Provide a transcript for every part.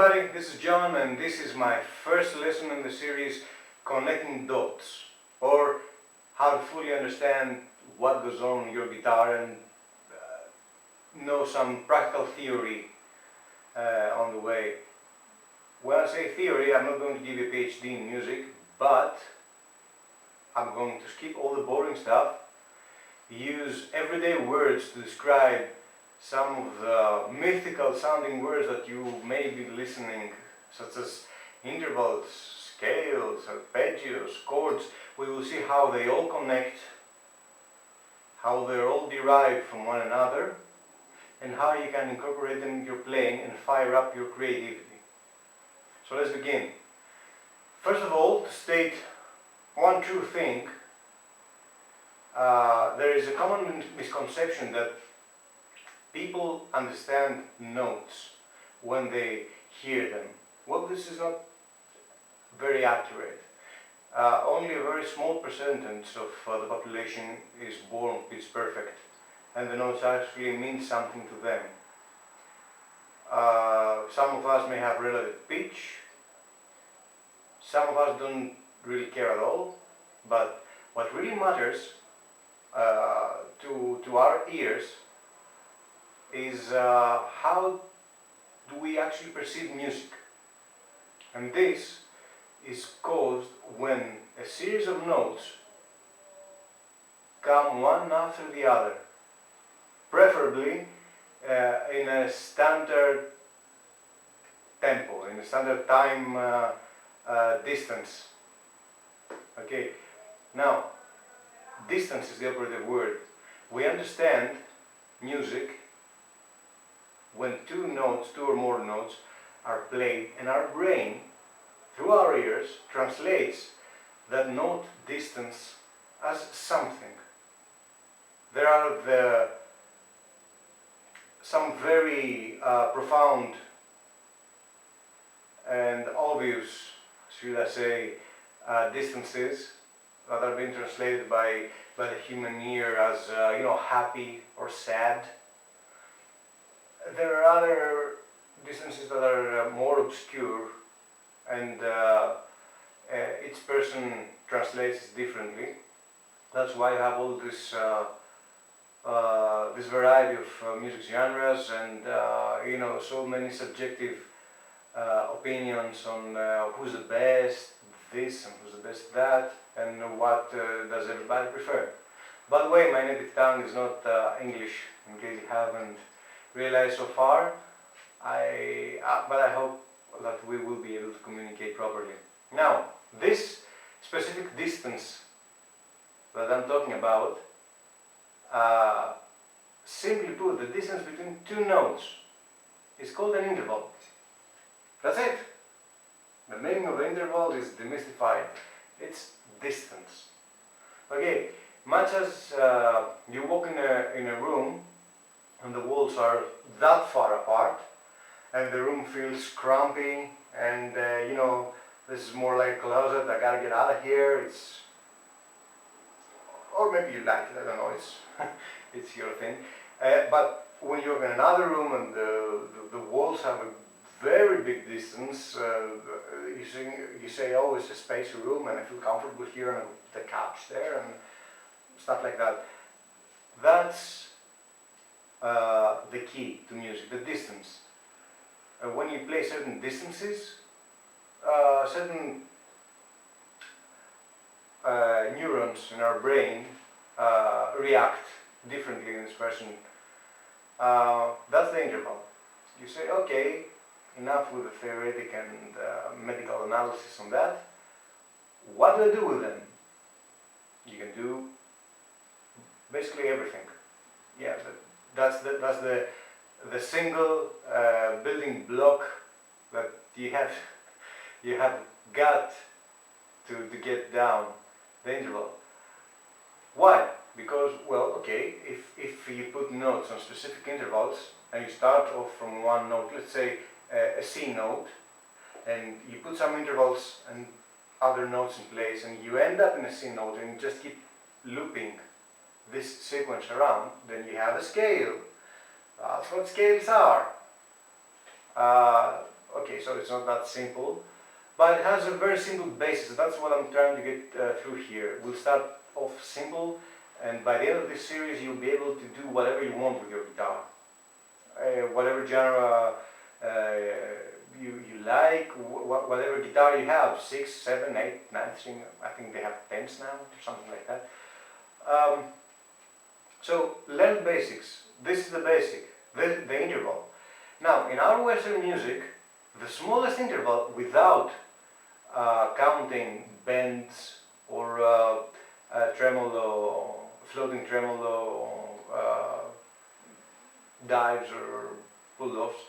everybody, this is John, and this is my first lesson in the series Connecting Dots, or how to fully understand what goes on your guitar and know some practical theory on the way. When I say theory, I'm not going to give you a PhD in music, but I'm going to skip all the boring stuff, use everyday words to describe some of the mythical sounding words that you may be listening, such as intervals, scales, arpeggios, chords. We will see how they all connect, how they're all derived from one another, and how you can incorporate them in your playing and fire up your creativity. So let's begin. First of all, to state one true thing, there is a common misconception that people understand notes when they hear them. Well, this is not very accurate. Only a very small percentage of the population is born pitch perfect, and the notes actually mean something to them. Some of us may have relative pitch, some of us don't really care at all, but what really matters to our ears is how do we actually perceive music. And this is caused when a series of notes come one after the other, preferably in a standard tempo, in a standard time distance. Okay, now distance is the operative word. We understand music when two or more notes are played, and our brain, through our ears, translates that note distance as something. There are some very profound and obvious, should I say, distances that are being translated by the human ear as happy or sad. There are other distances that are more obscure, and each person translates differently. That's why I have all this this variety of music genres, and so many subjective opinions on who's the best this and who's the best that, and what does everybody prefer. By the way, my native tongue is not English, in case you haven't realized so far, but I hope that we will be able to communicate properly. Now, this specific distance that I'm talking about, simply put, the distance between two notes is called an interval. That's it. The meaning of interval is demystified. It's distance. Okay, much as you walk in a room and the walls are that far apart, and the room feels crampy, and this is more like a closet, I gotta get out of here, or maybe you like it, I don't know, it's your thing. But when you're in another room and the walls have a very big distance, you say, oh, it's a spacey room and I feel comfortable here, and I put the couch there and stuff like that. That's the key to music, the distance. When you play certain distances, certain neurons in our brain react differently in this person. That's the interval. You say, okay, enough with the theoretic and medical analysis on that. What do I do with them? You can do basically everything. Yeah, that's the single building block that you have got to get down the interval. Why? Because, well, okay, if you put notes on specific intervals and you start off from one note, let's say a C note, and you put some intervals and other notes in place, and you end up in a C note, and you just keep looping this sequence around, then you have a scale. That's what scales are. Okay, so it's not that simple, but it has a very simple basis. That's what I'm trying to get through here. We'll start off simple, and by the end of this series you'll be able to do whatever you want with your guitar. Whatever genre you like, whatever guitar you have, 6, 7, 8, 9 string, I think they have 10s now, or something like that. So learn basics. This is the basic, the interval. Now, in our Western music, the smallest interval without counting bends or tremolo, floating tremolo, dives or pull-offs,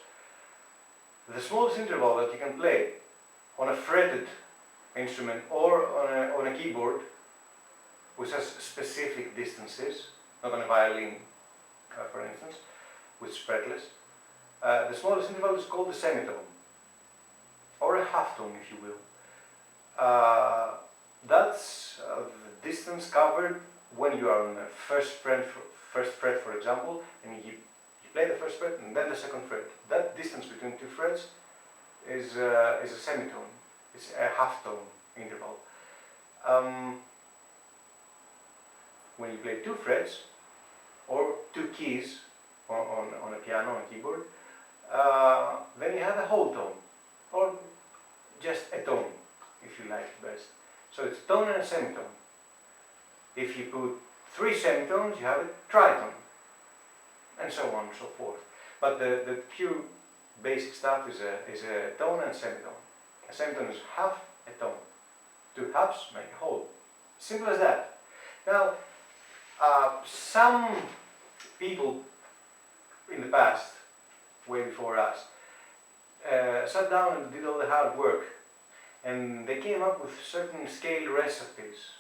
the smallest interval that you can play on a fretted instrument or on a keyboard, which has specific distances, not on a violin, for instance, which is fretless, the smallest interval is called the semitone, or a half tone, if you will. That's the distance covered when you are on the first fret, for example, and you play the first fret and then the second fret. That distance between two frets is a semitone. It's a half tone interval. When you play two frets or two keys on a piano, on a keyboard, then you have a whole tone, or just a tone, if you like best. So it's tone and a semitone. If you put 3 semitones, you have a tritone, and so on and so forth. But the pure basic stuff is a tone and semitone. A semitone is half a tone. 2 halves make a whole. Simple as that. Now, some people in the past, way before us, sat down and did all the hard work, and they came up with certain scale recipes.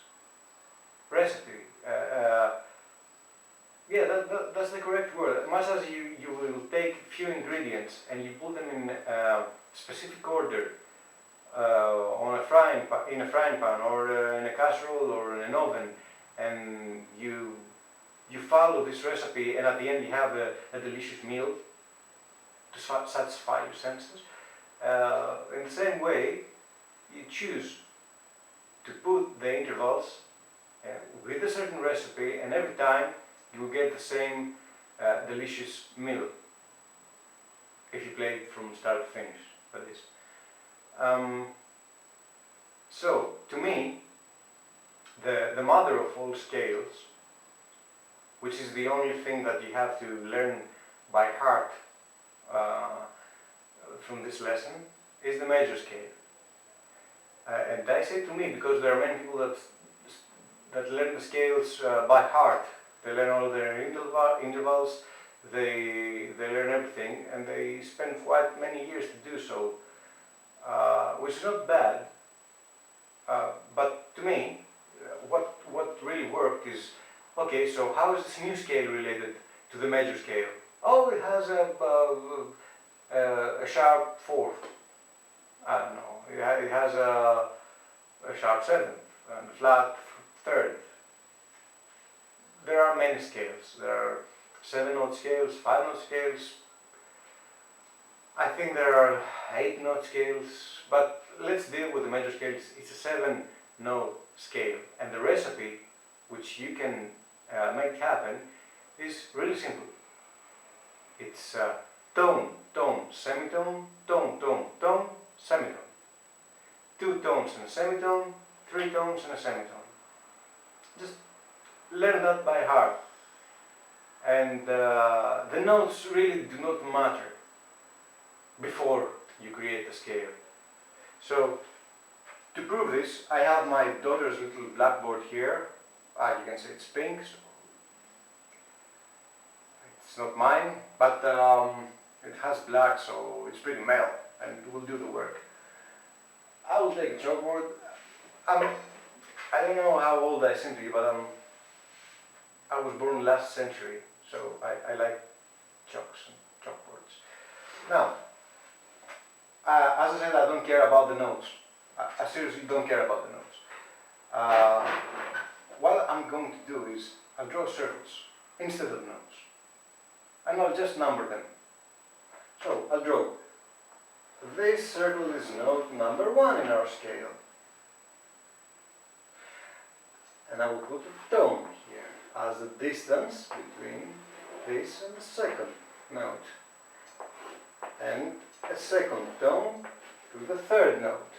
Yeah, that's the correct word. Much as you will take few ingredients and you put them in a specific order in a frying pan or in a casserole or in an oven, and you follow this recipe, and at the end you have a delicious meal to satisfy your senses. In the same way, you choose to put the intervals with a certain recipe, and every time you will get the same delicious meal if you play it from start to finish, that is. So, to me, the mother of all scales, which is the only thing that you have to learn by heart from this lesson, is the major scale. And I say to me because there are many people that learn the scales by heart. They learn all their intervals, they learn everything, and they spend quite many years to do so, which is not bad. But to me, what really worked is, okay, so how is this new scale related to the major scale? Oh, it has a sharp fourth. I don't know. It has a sharp seventh and a flat third. There are many scales. There are 7-note scales, 5-note scales. I think there are 8-note scales, but let's deal with the major scales. It's a 7-note scale, and the recipe, which you can make happen, is really simple. It's tone, tone, semitone, tone, tone, tone, semitone. 2 tones and a semitone, 3 tones and a semitone. Just learn that by heart. And the notes really do not matter before you create the scale. So, to prove this, I have my daughter's little blackboard here. You can see it's pink, so it's not mine, but it has black, so it's pretty male, and it will do the work. I will take a chalkboard. I don't know how old I seem to you, but I was born last century, so I like chalks and chalkboards. Now, as I said, I don't care about the notes. I seriously don't care about the notes. What I'm going to do is I'll draw circles instead of notes, and I'll just number them. So I'll draw this circle is note number 1 in our scale. And I will put a tone here as the distance between this and the second note. And a second tone to the third note.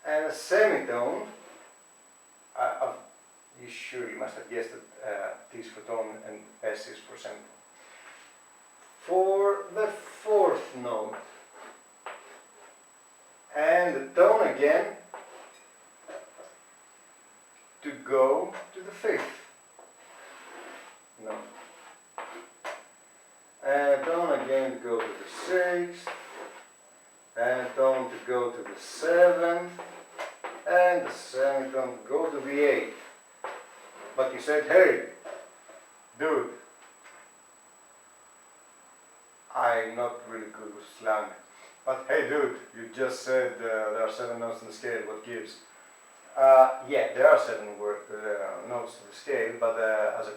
And a semitone, you must have guessed that T is for tone and S is for semitone. For the fourth note. And the tone again to go to the fifth note. And tone again to go to the sixth. And tone to go to the seventh. And the semitone to go to the eighth. But you said, hey, dude, I'm not really good with slang. But hey, dude, you just said there are 7 notes in the scale, what gives? Yeah, there are 7 notes in the scale, but as I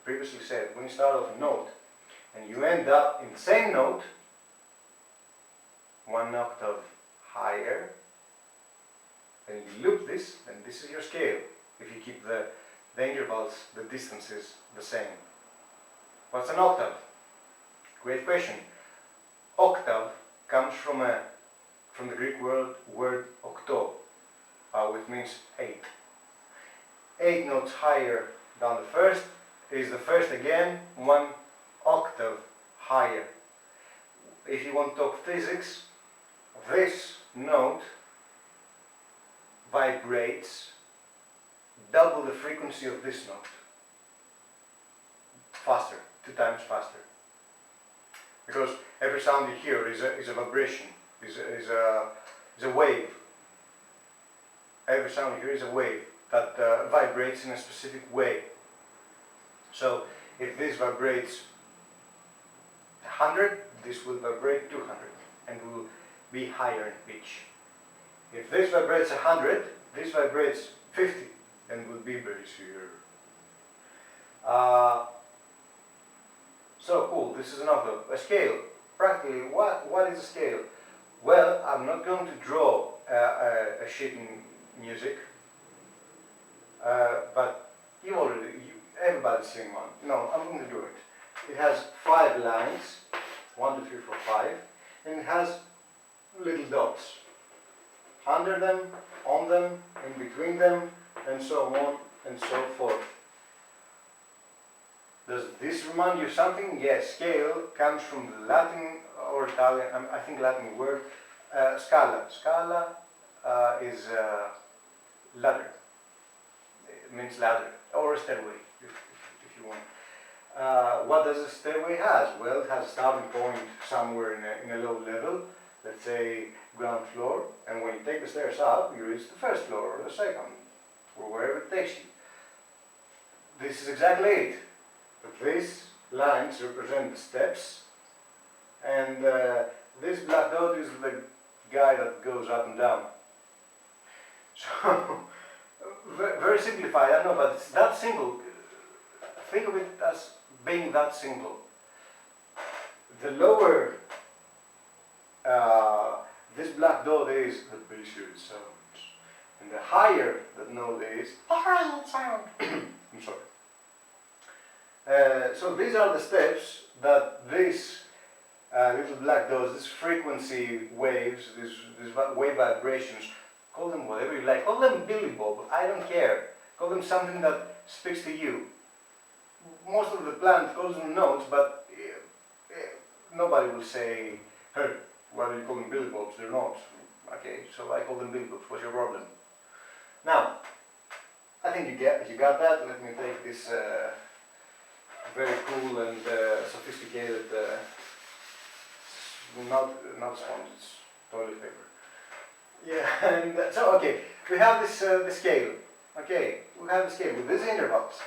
previously said, when you start off a note and you end up in the same note, 1 octave higher, and you loop this, then this is your scale. If you keep the intervals, the distances the same. What's an octave? Great question. Octave comes from the Greek word octo, which means 8. 8 notes higher than the first is the first again 1 octave higher. If you want to talk physics, this note vibrates double the frequency of this note. Faster, 2 times faster. Because every sound you hear is a vibration, is a wave. Every sound you hear is a wave that vibrates in a specific way. So if this vibrates 100, this will vibrate 200 and will be higher in pitch. If this vibrates 100, this vibrates 50 and will be very severe. So cool, this is an octave. A scale. Practically, what is a scale? Well, I'm not going to draw a sheet in music, but everybody's seen one. No, I'm going to do it. It has 5 lines, 1, 2, 3, 4, 5, and it has little dots. Under them, on them, in between them, and so on and so forth. Does this remind you of something? Yes, scale comes from the Latin or Italian, I think Latin word, scala. Scala is ladder. It means ladder, or a stairway, if you want. What does a stairway has? Well, it has a starting point somewhere in a low level, let's say ground floor, and when you take the stairs up, you reach the first floor or the second, or wherever it takes you. This is exactly it. These lines represent the steps, and this black dot is the guy that goes up and down. So, very simplified, I know, but it's that simple. Think of it as being that simple. The lower this black dot is, the bassier it sounds. And the higher that note is, the higher it sounds. I'm sorry. So these are the steps that these little black dots, these frequency waves, these wave vibrations, call them whatever you like. Call them Billy Bob, I don't care. Call them something that speaks to you. Most of the planet calls them notes, but nobody will say, hey, why do you call them Billy Bobs? They're not. Okay, so I call them Billy Bobs. What's your problem? Now, I think you got that. Let me take this very cool and sophisticated, not sponge, it's toilet paper. Yeah, and so okay, we have this the scale. Okay, we have the scale with these intervals.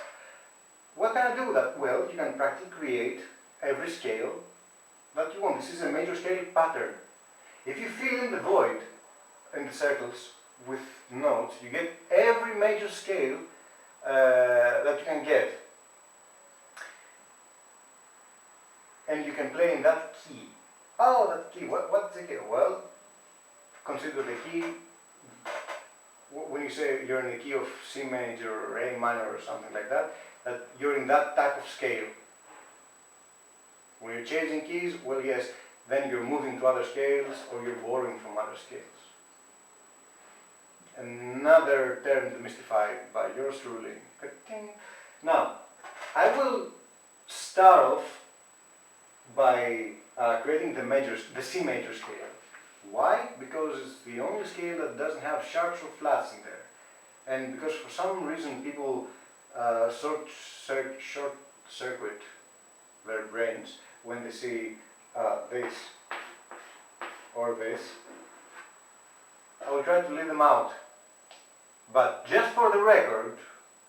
What can I do with that? Well, you can practically create every scale that you want. This is a major scale pattern. If you fill in the void in the circles with notes, you get every major scale that you can get. And you can play in that key. Oh, that key. What's the key? Well, consider the key. When you say you're in the key of C major or A minor or something like that, that you're in that type of scale. When you're changing keys, well, yes, then you're moving to other scales or you're borrowing from other scales. Another term demystified by yours truly. Now, I will start off by creating the C major scale. Why? Because it's the only scale that doesn't have sharps or flats in there. And because for some reason people short circuit their brains when they see this or this, I will try to leave them out. But just for the record,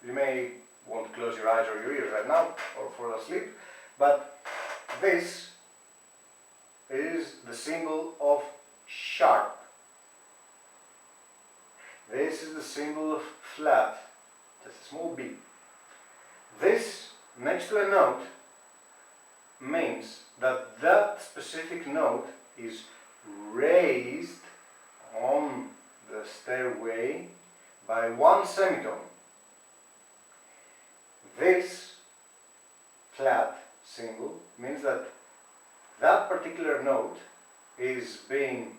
you may want to close your eyes or your ears right now or fall asleep, but this is the symbol of sharp. This is the symbol of flat, just a small b. This next to a note means that that specific note is raised on the stairway by one semitone. This flat symbol means that that particular note is being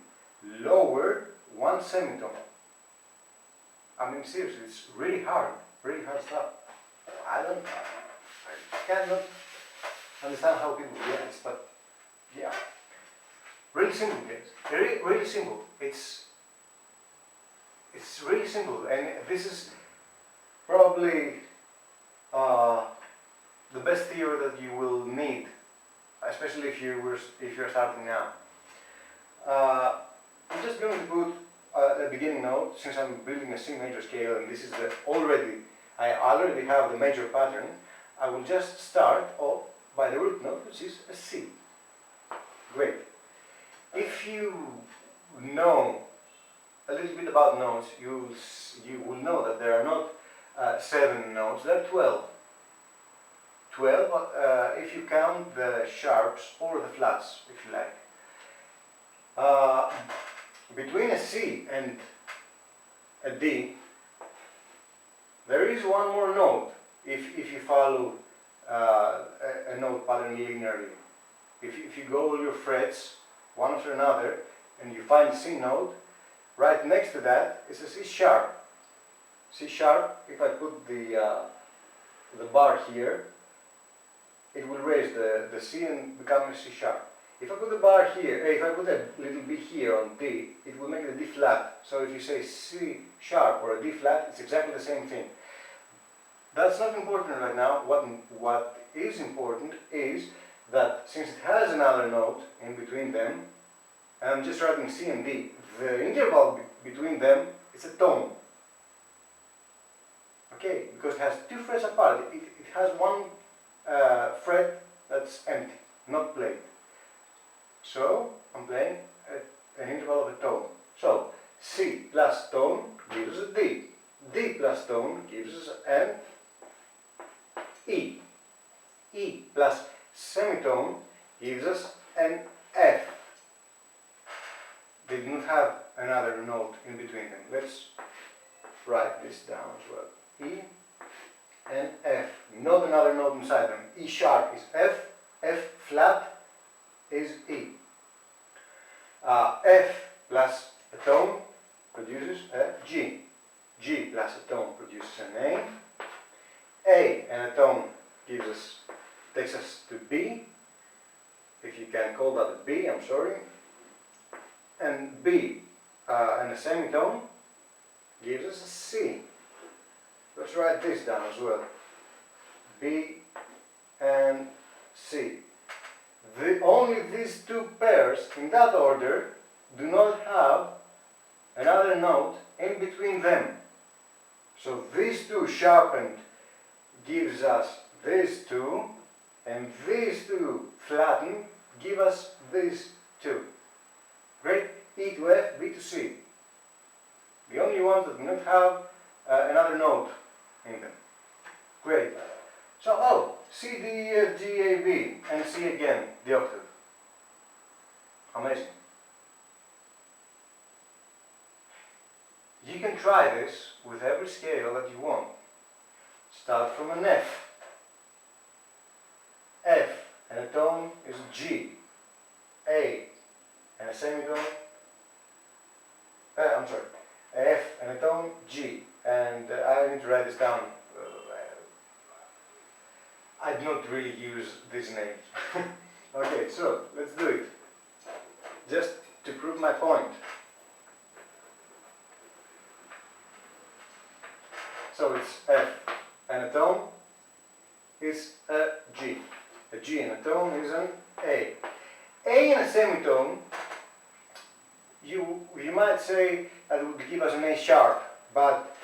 lowered one semitone. I mean, seriously, it's really hard stuff. I cannot understand how people do this, but yeah. Really simple, guys. Really simple. It's really simple, and this is probably the best theory that you will need, especially if you're starting now. I'm just going to put a beginning note, since I'm building a C major scale, and this is I already have the major pattern. I will just start off by the root note, which is a C. Great. If you know a little bit about notes, you will know that there are not 7 notes, there are 12. 12 if you count the sharps or the flats, if you like. Between a C and a D, there is one more note if you follow a note pattern linearly. If you go all your frets one after another and you find a C note, right next to that is a C sharp. C sharp, if I put the bar here, it will raise the C and become a C sharp. If I put the bar here, if I put a little bit here on D, it will make it a D flat. So if you say C sharp or a D flat, it's exactly the same thing. That's not important right now. What is important is that since it has another note in between them, and I'm just writing C and D, the interval between them is a tone. Okay, because it has 2 frets apart. It has one fret that's empty, not played. So I'm playing an interval of a tone. So C plus tone gives us a D. D plus tone gives us an E. E plus semitone gives us an F. They do not have another note in between them. Let's write this down as well. E and F. Not another note inside them. E sharp is F. F flat is E. F plus a tone produces a G. G plus a tone produces an A. A and a tone takes us to B. If you can call that a B, I'm sorry. And B and a semitone gives us a C. Let's write this down as well. B and C. Only these 2 pairs in that order do not have another note in between them. So these 2 sharpened gives us these 2, and these 2 flattened give us these 2. Great. E to F, B to C. The only ones that do not have another note in them. Great. So, C, D, E, F, G, A, B, and C again, the octave. Amazing. You can try this with every scale that you want. Start from an F. F and a tone is G. A and a semitone. I'm sorry. F and a tone G. And I need to write this down. I do not really use these names. Okay, so let's do it. Just to prove my point. So it's F and a tone is a G. A G and a tone is an A. A and a semitone, you might say that would give us an A sharp, but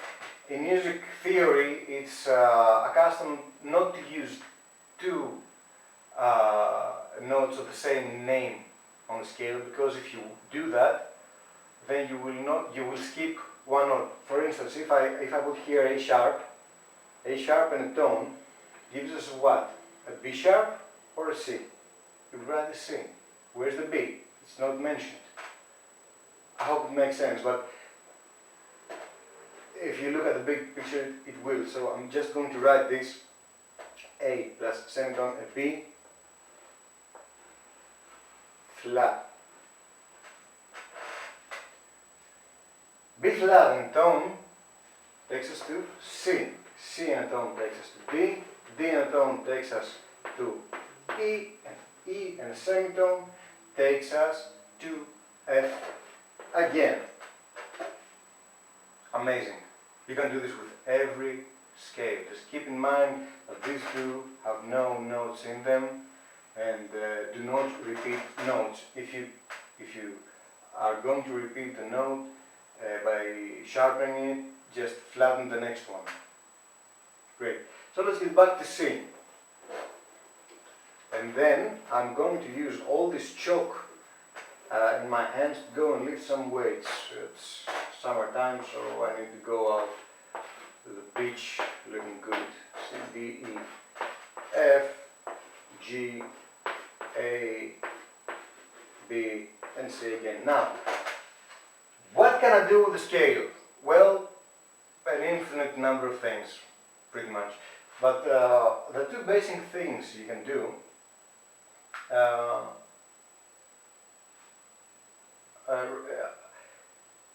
in music theory it's accustomed not to use two notes of the same name on the scale, because if you do that, then you will skip one note. For instance, if I put here A sharp and a tone gives us what? A B sharp or a C? You would write a C. Where's the B? It's not mentioned. I hope it makes sense, but if you look at the big picture, it will. So I'm just going to write this A plus semitone, a B, flat. B flat and tone takes us to C. C and a tone takes us to D. D and a tone takes us to E. And E and a semitone takes us to F again. Amazing. You can do this with every scale. Just keep in mind that these two have no notes in them, and do not repeat notes. If you are going to repeat the note by sharpening it, just flatten the next one. Great. So let's get back to C. And then I'm going to use all this chalk in my hands to go and lift some weights. It's summertime, so I need to go out to the beach looking good. C, D, E, F, G, A, B, and C again. Now, what can I do with the scale? Well, an infinite number of things, pretty much. But the two basic things you can do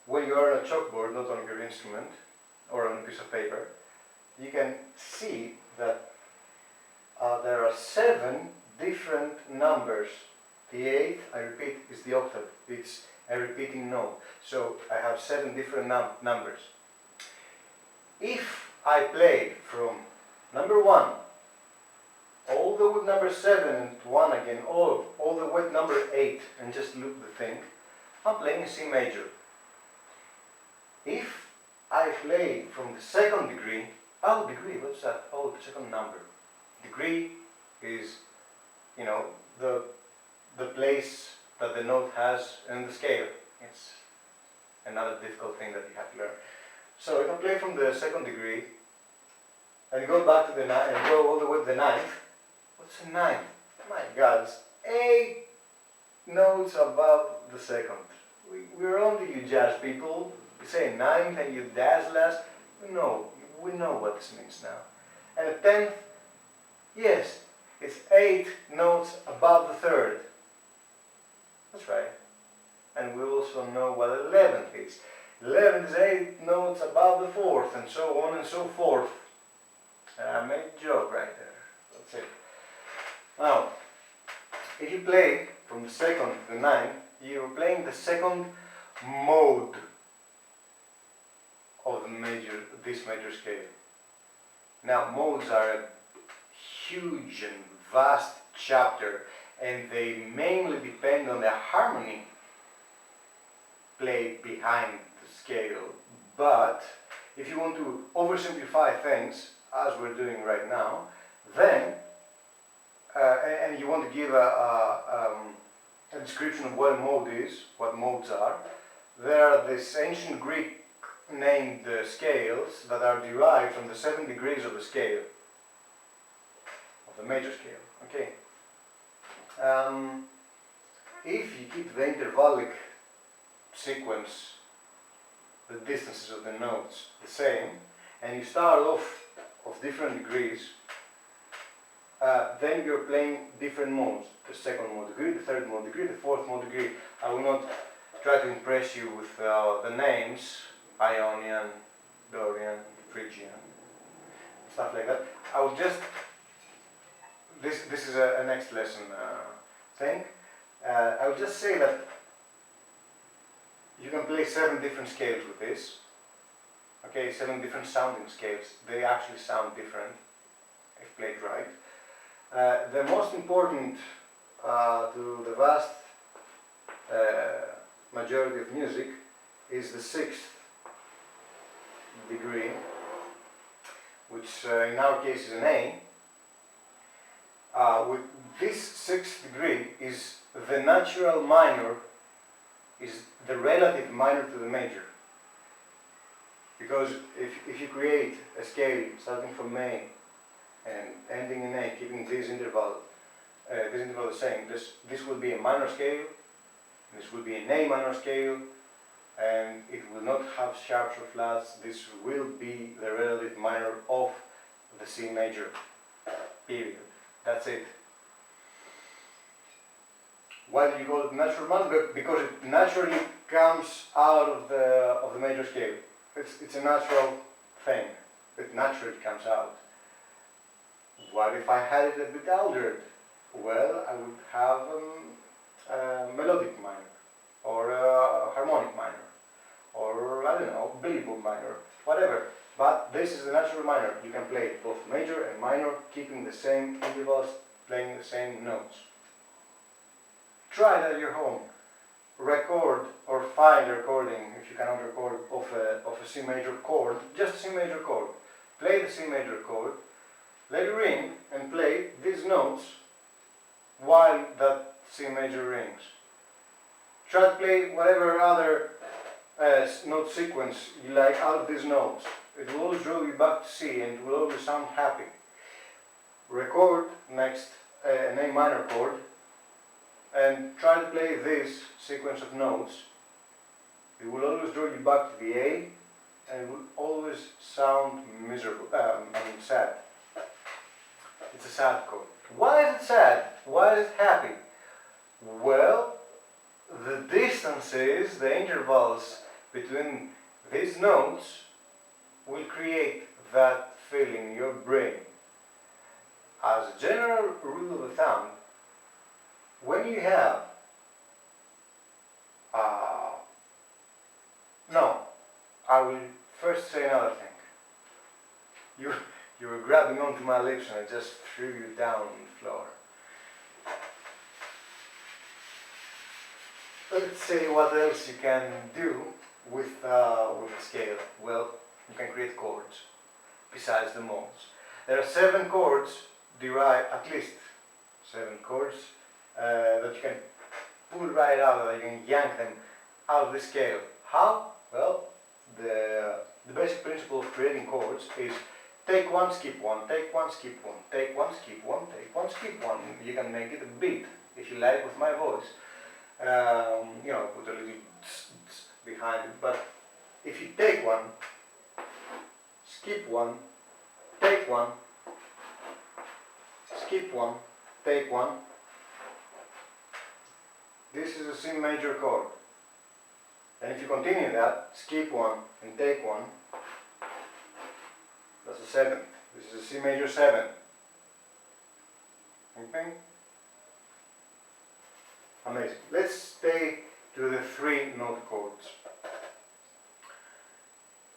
when you are on a chalkboard, not on your instrument or on a piece of paper, you can see that there are 7 different numbers. The 8th, I repeat, is the octave. It's a repeating note. So I have 7 different numbers. If I play from number 1 all the way to number 7 and 1 again, all the way to number 8, and just loop the thing, I'm playing a C major. If I play from the second degree, degree, what's that? Oh, the second number. Degree is, you know, the place that the note has in the scale. It's another difficult thing that you have to learn. So if I play from the second degree and go back to the ninth and go all the way to the ninth, what's a ninth? My God, it's 8 notes above the second. We're only you jazz people. You say ninth and you dazzle us. No, we know what this means now. And a 10th, yes, it's 8 notes above the third. That's right. And we also know what 11th is. 11th is 8 notes above the fourth, and so on and so forth. I made a joke right there. That's it. Now, if you play from the second to the ninth, you're playing the second mode of this major scale. Now, modes are a huge and vast chapter, and they mainly depend on the harmony played behind the scale. But if you want to oversimplify things, as we're doing right now, then and you want to give a description of what a mode is, what modes are, there are these ancient Greek named scales that are derived from the 7 degrees of the scale, of the major scale. Okay. if you keep the intervallic sequence, the distances of the notes the same, and you start off of different degrees, then you're playing different modes. The second mode degree, the third mode degree, the fourth mode degree. I will not try to impress you with the names, Ionian, Dorian, Phrygian, stuff like that. I will just, this is a next lesson thing. I will just say that you can play 7 different scales with this. Okay, 7 different sounding scales. They actually sound different if played right. The most important to the vast majority of music is the 6th degree, which in our case is an A. With this 6th degree is the natural minor, is the relative minor to the major. Because if you create a scale starting from A and ending in A, keeping this interval the same, this will be a minor scale, this will be an A minor scale, and it will not have sharps or flats. This will be the relative minor of the C major, period. That's it. Why do you call it natural minor? Because it naturally comes out of the major scale. It's a natural thing. It naturally comes out. What if I had it a bit altered? Well, I would have a melodic minor, or a harmonic minor, or I don't know, billable minor, whatever. But this is the natural minor. You can play both major and minor, keeping the same intervals, playing the same notes. Try it at your home. Record or find a recording, if you cannot record, of a C major chord, just a C major chord. Play the C major chord, let it ring, and play these notes while that C major rings. Try to play whatever other note sequence you like out of these notes. It will always draw you back to C, and it will always sound happy. Record next an A minor chord, and try to play this sequence of notes. It will always draw you back to the A, and it will always sound miserable, sad. It's a sad chord. Why is it sad? Why is it happy? Well, the distances, the intervals between these notes will create that feeling in your brain. As a general rule of thumb, when you have no, I will first say another thing. You were grabbing onto my lips and I just threw you down on the floor. Let's say what else you can do with the scale. Well, you can create chords besides the modes. There are 7 chords derived, at least 7 chords that you can pull right out, that you can yank them out of the scale. How? Well, the basic principle of creating chords is take one, skip one, take one, skip one, take one, skip one, take one, skip one. You can make it a beat, if you like, with my voice. You know, put a little behind it, but if you take one, skip one, take one, skip one, take one, this is a C major chord. And if you continue that, skip one and take one, that's a 7. This is a C major 7. Okay? Amazing. Let's stay to the 3 note chords.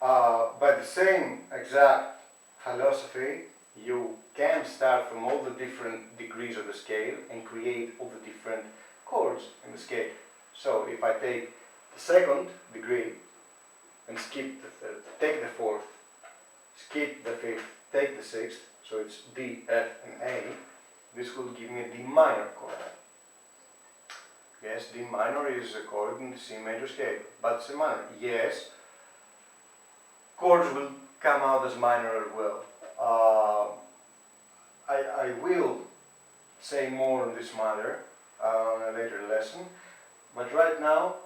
By the same exact philosophy, you can start from all the different degrees of the scale and create all the different chords in the scale. So if I take the 2nd degree and skip the 3rd, take the 4th, skip the 5th, take the 6th, so it's D, F and A, this will give me a D minor chord. Yes, D minor is a chord in the C major scale, but it's a minor. Yes, chords will come out as minor as well. I will say more on this matter on a later lesson. But right now,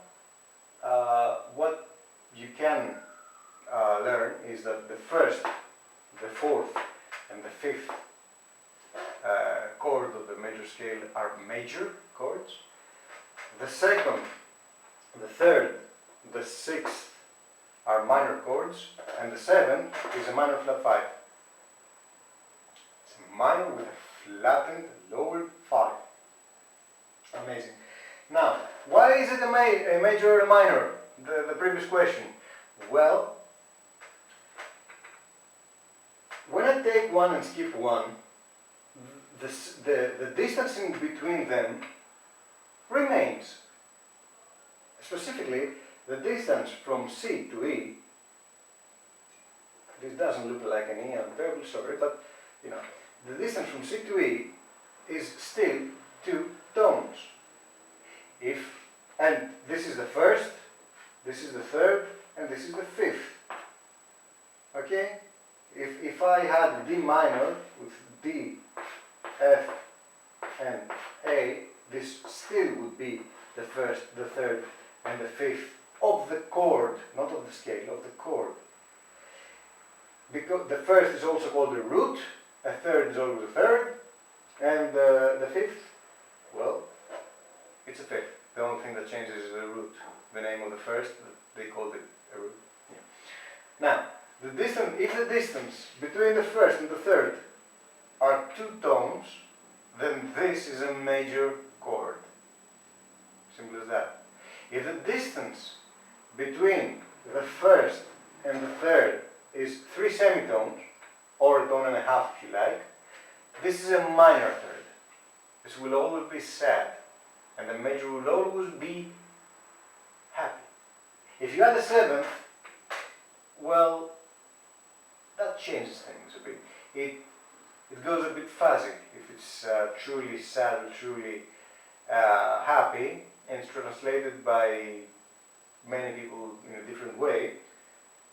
what you can learn is that the first, the fourth, and the fifth chord of the major scale are major chords. The second, the third, the sixth are minor chords, and the seventh is a minor flat 5. It's a minor with a flattened lowered 5. Amazing. Now, why is it a major or a minor? The previous question. Well, when I take one and skip one, the distance in between them remains. Specifically, the distance from C to E. This doesn't look like an E, I'm terribly sorry, but you know, the distance from C to E is still 2 tones. And this is the first, this is the third, and this is the fifth. Okay? If I had D minor with D, F, and A, this still would be the first, the third, and the fifth of the chord, not of the scale, of the chord. Because the first is also called a root, a third is always a third, and the fifth, well, it's a fifth. The only thing that changes is the root. The name of the first, they called it a root. Yeah. Now, the distance, if the distance between the first and the third are 2 tones, then this is a major chord. Simple as that. If the distance between the first and the third is 3 semitones, or a tone and a half if you like, this is a minor third. This will always be sad, and the major will always be happy. If you add a seventh, well, that changes things a bit. It goes a bit fuzzy if it's truly sad or truly happy, and it's translated by many people in a different way.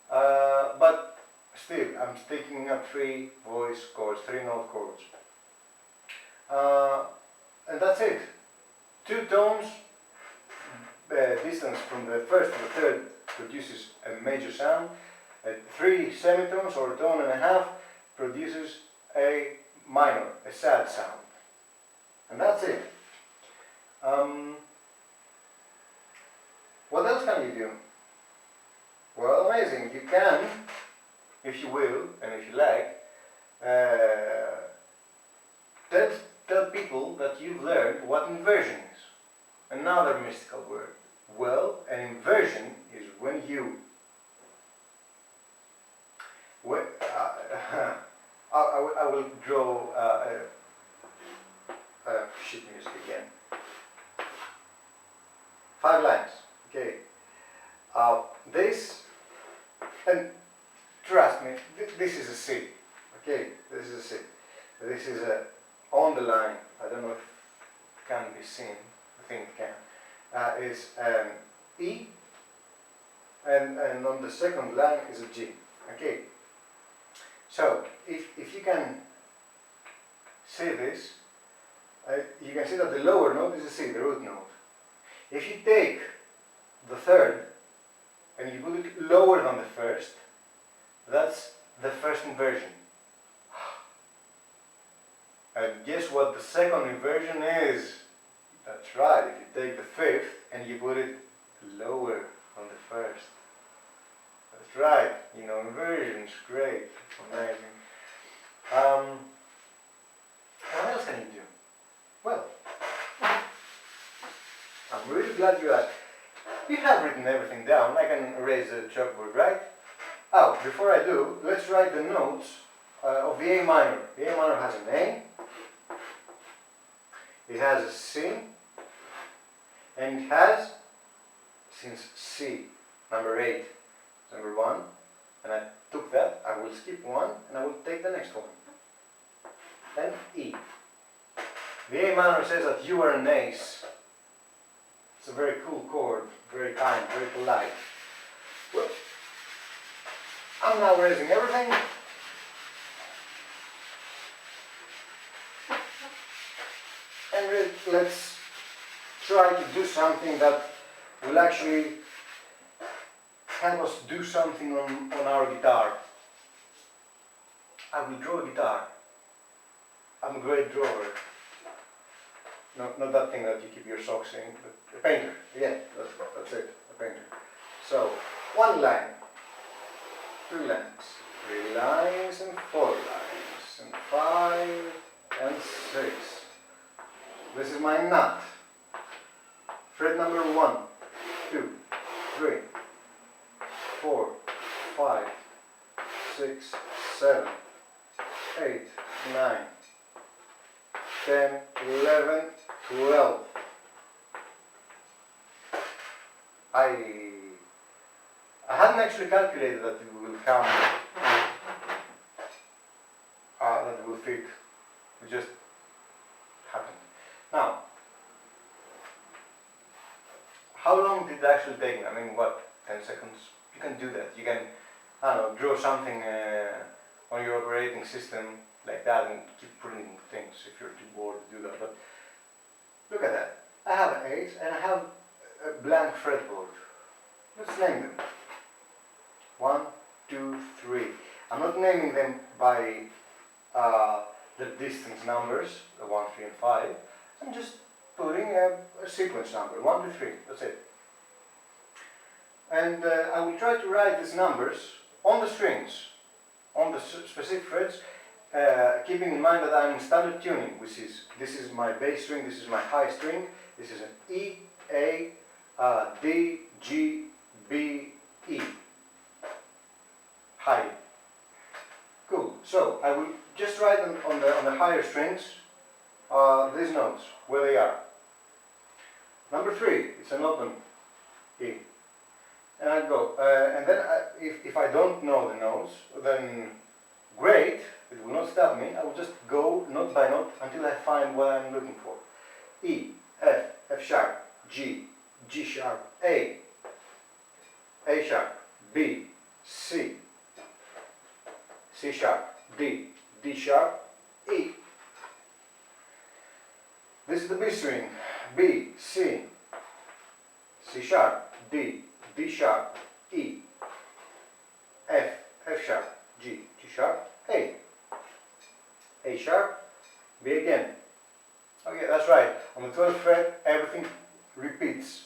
But still, I'm sticking at 3 voice chords, 3 note chords. And that's it. 2 tones, distance from the first to the third produces a major sound. 3 semitones or a tone and a half produces a minor, a sad sound. And that's it. What else can you do? Well, amazing. You can, if you will, and if you like, tell people that you've learned what inversion is. Another mystical word. Well, an inversion is when you... I will draw sheet music again. 5 lines. Okay. This, and trust me, this is a C. Okay, this is a C. This is a on the line. I don't know if it can be seen. I think it can. Is an E, and on the second line is a G. Okay. So if you can see this, you can see that the lower note is a C, the root note. If you take the third and you put it lower than the first, that's the first inversion. And guess what the second inversion is? That's right, if you take the fifth and you put it lower than the first. That's right, you know, inversions, great, amazing. What else can you do? Well, I'm really glad you asked. You have written everything down. I can erase the chalkboard, right? Oh, before I do, let's write the notes of the A minor. The A minor has an A, it has a C, and it has, since C, number 8, number 1, and I took that, I will skip 1, and I will take the next one. Then E. The A minor says that you are an ace. It's a very cool chord, very kind, very polite. Well, I'm now erasing everything. And let's try to do something that will actually help us do something on our guitar. I will draw a guitar. I'm a great drawer. No, not that thing that you keep your socks in, but a painter. Yeah, that's it, a painter. So, 1 line, 2 lines, 3 lines, and 4 lines, and 5, and 6. This is my nut. Fret number 1, 2, 3, 4, 5, 6, 7, 8, 9, 10, 11, 12. I hadn't actually calculated that it will come, that it will fit. It just happened. Now, how long did it actually take me? I mean, what, 10 seconds? You can do that. You can, I don't know, draw something on your operating system like that and keep printing things if you're too bored to do that. But look at that. I have an 8 and I have a blank fretboard. Let's name them. 1, 2, 3. I'm not naming them by the distance numbers, the 1, 3, and 5. I'm just putting a sequence number, 1, 2, 3. That's it. And I will try to write these numbers on the strings, on the specific frets, keeping in mind that I'm in standard tuning, which is, this is my bass string, this is my high string, this is an E, A, D, G, B, E. High. Cool. So I will just write them on the higher strings, these notes, where they are. Number 3, it's an open E. And I go, and then if I don't know the notes, then great, it will not stop me. I will just go note by note until I find what I'm looking for. E, F, F sharp, G, G sharp, A sharp, B, C, C sharp, D, D sharp, E. This is the B string, B, C, C sharp, D, D sharp, E, F, F sharp, G, G sharp, A sharp, B again. Okay, that's right. On the 12th fret, everything repeats.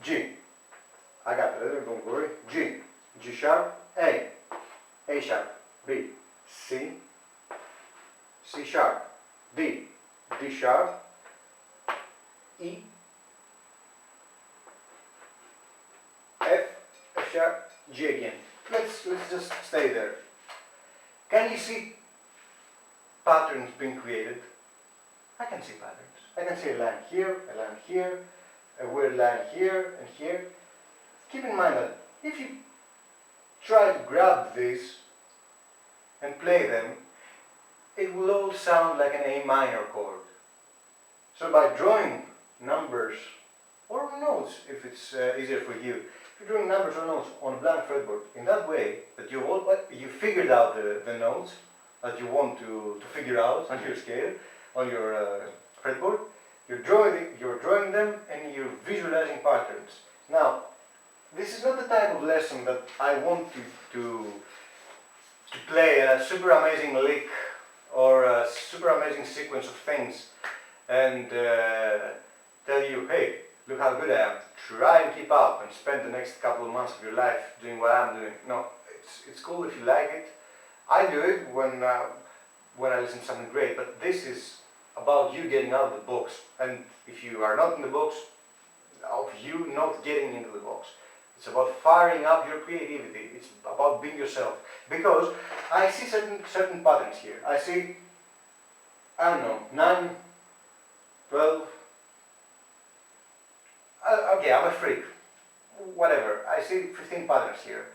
G. I got it, don't worry. G, G sharp, A sharp, B, C, C sharp, D, D sharp, E, F, F sharp, G again. Let's just stay there. Can you see patterns being created? I can see patterns. I can see a line here, a weird line here and here. Keep in mind that if you try to grab these and play them, it will all sound like an A minor chord. So by drawing numbers or notes, if it's easier for you, if you're drawing numbers or notes on a blank fretboard in that way that you figured out the notes that you want to figure out on your scale, on your fretboard, you're drawing them and you're visualizing patterns. Now, this is not the type of lesson that I want to play a super amazing lick or a super amazing sequence of things and tell you, hey, look how good I am. Try and keep up and spend the next couple of months of your life doing what I'm doing. No, it's cool if you like it. I do it when I listen to something great, but this is about you getting out of the box. And if you are not in the box, of you not getting into the box. It's about firing up your creativity. It's about being yourself. Because I see certain patterns here. I see, I don't know, 9, 12. Okay, I'm a freak. Whatever. I see 15 patterns here.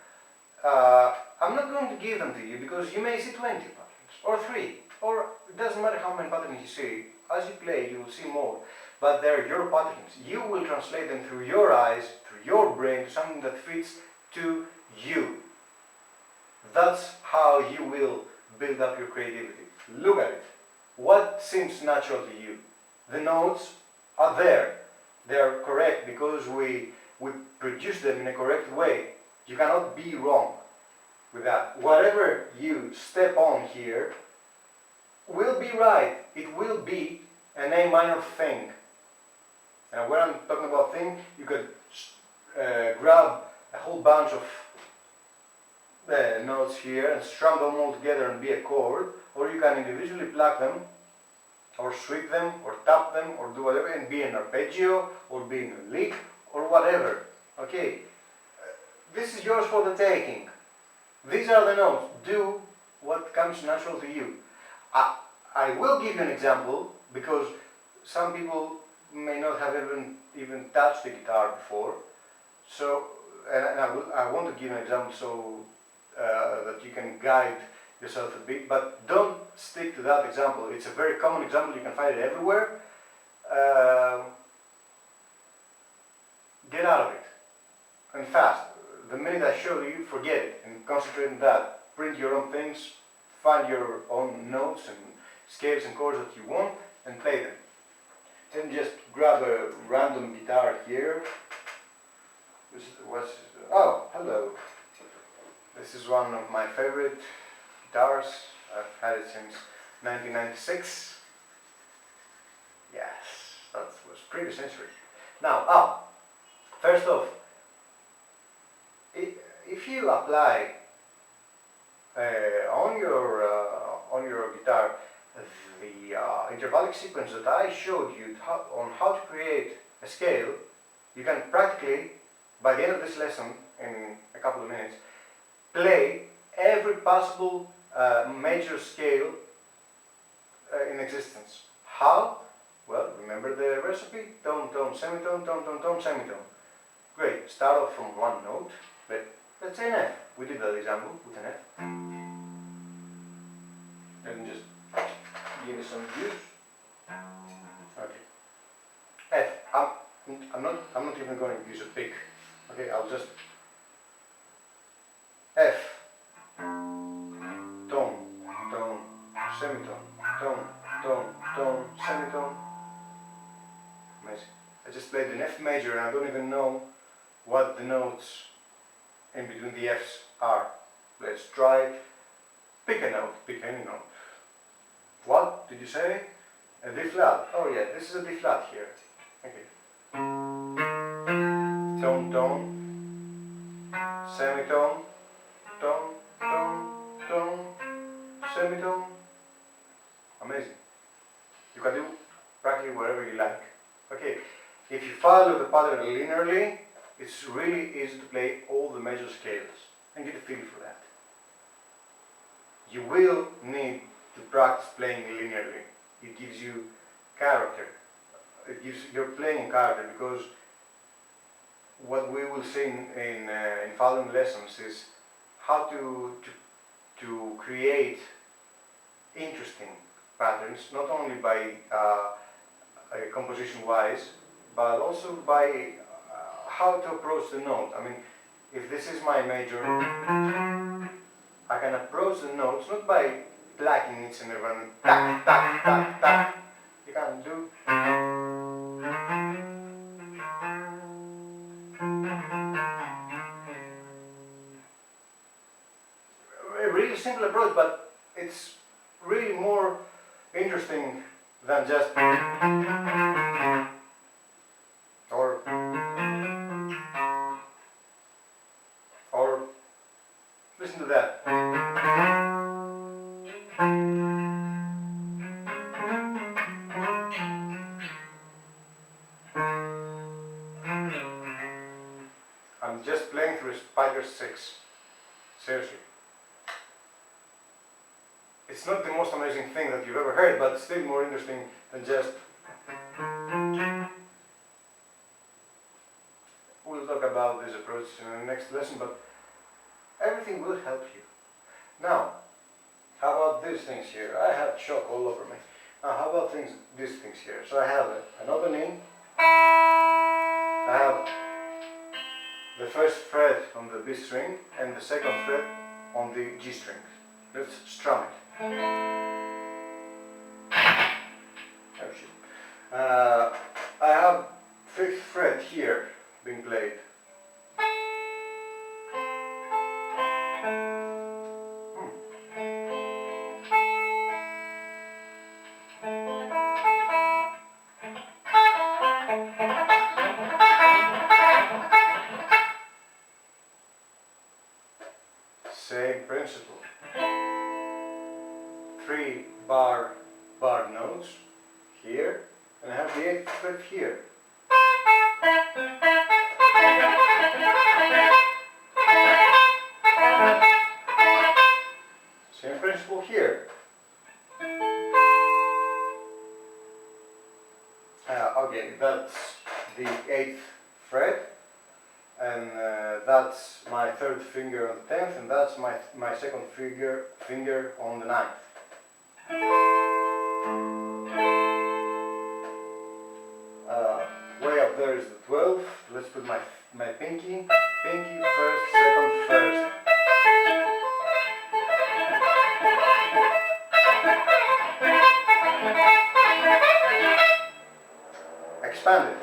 I'm not going to give them to you because you may see 20 patterns, or 3, or it doesn't matter how many patterns you see. As you play, you will see more. But they're your patterns. You will translate them through your eyes, through your brain, to something that fits to you. That's how you will build up your creativity. look at it. What seems natural to you? The notes are there. They are correct because we produce them in a correct way. You cannot be wrong with that. Whatever you step on here will be right. It will be an A minor thing. And when I'm talking about thing, you could grab a whole bunch of notes here and strum them all together and be a chord, or you can individually pluck them, or sweep them, or tap them, or do whatever, and be an arpeggio, or be in a lick, or whatever. Okay, this is yours for the taking. These are the notes. Do what comes natural to you. I will give you an example, because some people may not have even touched the guitar before. So, and I want to give an example so that you can guide yourself a bit, but don't stick to that example. It's a very common example, you can find it everywhere. Get out of it, and fast. The minute I show you, forget it, and concentrate on that. Print your own things, find your own notes and scales and chords that you want, and play them. Then just grab a random guitar here. Oh, hello. This is one of my favorite guitars. I've had it since 1996. Yes, that was previous century. Now, first off, if you apply on your guitar the intervallic sequence that I showed you on how to create a scale, you can practically, by the end of this lesson, in a couple of minutes, play every possible major scale in existence. How? Well, remember the recipe? Tone, tone, semitone, tone, tone, tone, semitone. Great. Start off from one note. Let's say an F. We did that example with an F. And just give me some views. Okay. F. I'm not even going to use a pick. Okay, I'll just F. Tone, tone, semitone, tone, tone, tone, semitone. Amazing. I just played an F major and I don't even know what the notes in between the Fs are. Let's try. Pick a note, pick any note. What did you say? A D flat. Oh yeah, this is a D flat here. Okay. Tone, tone, semitone, tone, tone, tone, semitone. Amazing. You can do practically whatever you like. Okay, if you follow the pattern linearly, it's really easy to play all the major scales and get a feel for that. You will need to practice playing linearly. It gives you character. It gives your playing character, because what we will see in following lessons is how to create interesting patterns, not only by composition-wise, but also by how to approach the note. I mean, if this is my major, I can approach the notes not by plucking each and every one, tack, tack, tack, tack. You can do. A really simple approach, but it's really more interesting than just or listen to that. I'm just playing through a Spider 6. Seriously. It's not the most amazing thing that you've ever heard, but still more interesting than just. We'll talk about this approach in the next lesson, but everything will help you. Now, how about these things here? I have chalk all over me. Now, how about these things here? So I have an opening. I have the first fret on the B string and the second fret on the G string. Let's strum it. I have 5th fret here being played. Same principle. 3 bar notes here, and I have the 8th fret here. Same principle here. Okay, that's the 8th fret, and that's my 3rd finger on the 10th, and that's my 2nd finger on the 9th. Way up there is the 12th. Let's put my pinky, 1st, 2nd, 1st. Expand it.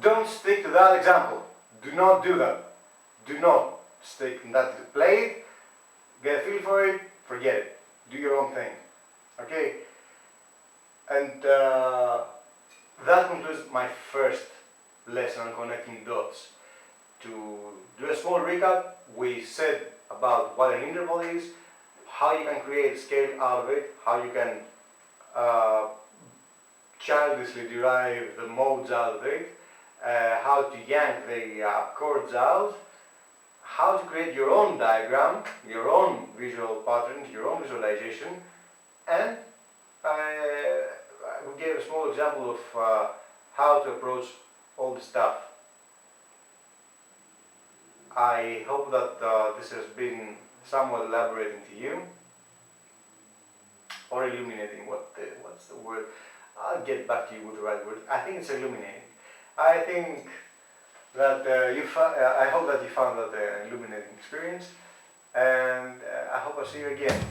Don't stick to that example. Do not do that. Do not stick in that. Play it, get a feel for it, forget it. Do your own thing. Okay? And that concludes my first lesson on connecting dots. To do a small recap, we said about what an interval is, how you can create a scale out of it, how you can childishly derive the modes out of it, how to yank the chords out, how to create your own diagram, your own visual pattern, your own visualization, and we gave a small example of how to approach all this stuff. I hope that this has been somewhat elaborating to you, or illuminating. What's the word? I'll get back to you with the right word. I think it's illuminating. I think that I hope that you found that an illuminating experience, and I hope I'll see you again.